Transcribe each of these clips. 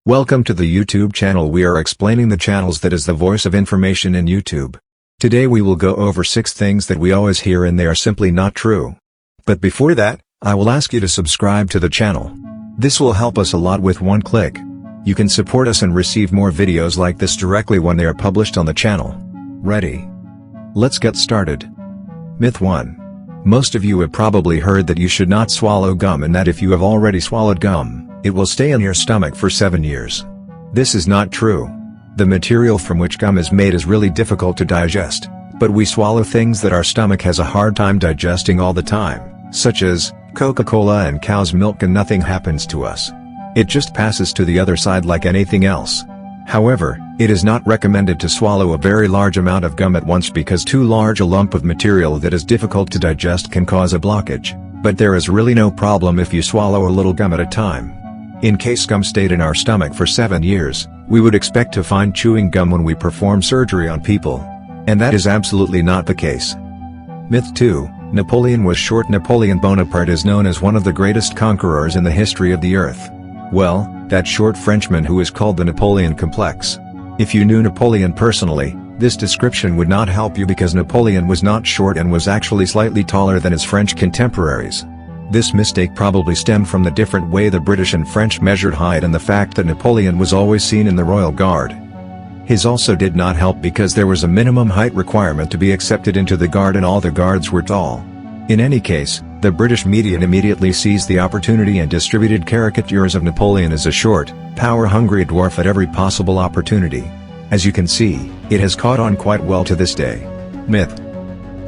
Welcome to the YouTube channel. We are explaining the channels that is the voice of information in YouTube. Today we will go over 6 things that we always hear and they are simply not true. But before that, I will ask you to subscribe to the channel. This will help us a lot with one click. You can support us and receive more videos like this directly when they are published on the channel. Ready? Let's get started. Myth 1. Most of you have probably heard that you should not swallow gum and that if you have already swallowed gum, it will stay in your stomach for 7 years. This is not true. The material from which gum is made is really difficult to digest, but we swallow things that our stomach has a hard time digesting all the time, such as Coca-Cola and cow's milk, and nothing happens to us. It just passes to the other side like anything else. However, it is not recommended to swallow a very large amount of gum at once because too large a lump of material that is difficult to digest can cause a blockage, but there is really no problem if you swallow a little gum at a time. In case gum stayed in our stomach for 7 years, we would expect to find chewing gum when we perform surgery on people. And that is absolutely not the case. Myth 2. Napoleon was short. Napoleon Bonaparte is known as one of the greatest conquerors in the history of the earth. Well, that short Frenchman who is called the Napoleon complex. If you knew Napoleon personally, this description would not help you because Napoleon was not short and was actually slightly taller than his French contemporaries. This mistake probably stemmed from the different way the British and French measured height and the fact that Napoleon was always seen in the Royal Guard. His also did not help because there was a minimum height requirement to be accepted into the Guard and all the guards were tall. In any case, the British media immediately seized the opportunity and distributed caricatures of Napoleon as a short, power-hungry dwarf at every possible opportunity. As you can see, it has caught on quite well to this day. Myth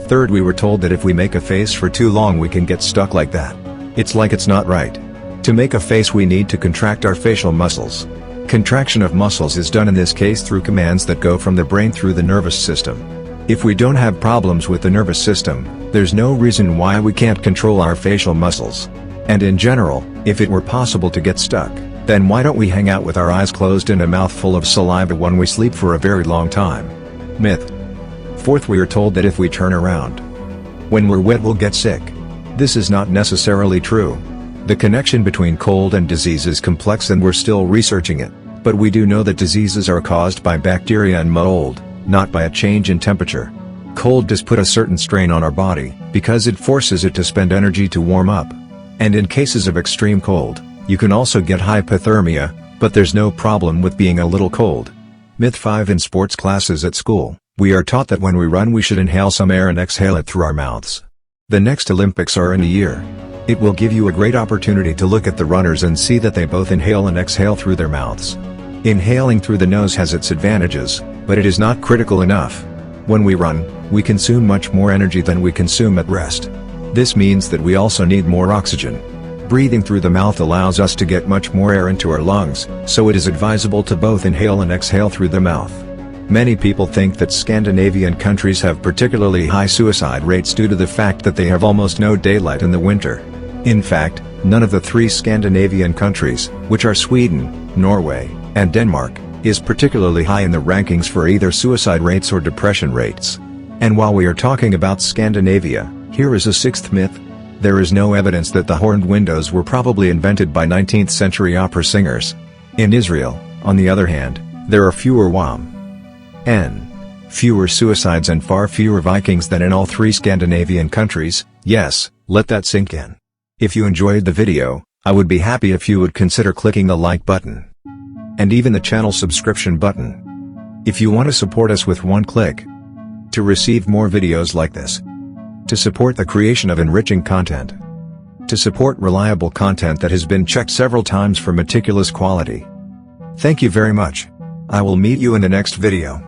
3. We were told that if we make a face for too long we can get stuck like that. It's like it's not right. To make a face we need to contract our facial muscles. Contraction of muscles is done in this case through commands that go from the brain through the nervous system. If we don't have problems with the nervous system, there's no reason why we can't control our facial muscles. And in general, if it were possible to get stuck, then why don't we hang out with our eyes closed and a mouth full of saliva when we sleep for a very long time? Myth 4. We are told that if we turn around when we're wet we'll get sick. This is not necessarily true. The connection between cold and disease is complex and we're still researching it, but we do know that diseases are caused by bacteria and mold, not by a change in temperature. Cold does put a certain strain on our body, because it forces it to spend energy to warm up. And in cases of extreme cold, you can also get hypothermia, but there's no problem with being a little cold. Myth 5. In sports classes at school, we are taught that when we run we should inhale some air and exhale it through our mouths. The next Olympics are in a year. It will give you a great opportunity to look at the runners and see that they both inhale and exhale through their mouths. Inhaling through the nose has its advantages, but it is not critical enough. When we run, we consume much more energy than we consume at rest. This means that we also need more oxygen. Breathing through the mouth allows us to get much more air into our lungs, so it is advisable to both inhale and exhale through the mouth. Many people think that Scandinavian countries have particularly high suicide rates due to the fact that they have almost no daylight in the winter. In fact, none of the 3 Scandinavian countries, which are Sweden, Norway, and Denmark, is particularly high in the rankings for either suicide rates or depression rates. And while we are talking about Scandinavia, here is a 6th myth. There is no evidence that the horned windows were probably invented by 19th century opera singers. In Israel, on the other hand, there are fewer fewer suicides and far fewer Vikings than in all 3 Scandinavian countries. Yes, let that sink in. If you enjoyed the video, I would be happy if you would consider clicking the like button. And even the channel subscription button. If you want to support us with one click. To receive more videos like this. To support the creation of enriching content. To support reliable content that has been checked several times for meticulous quality. Thank you very much. I will meet you in the next video.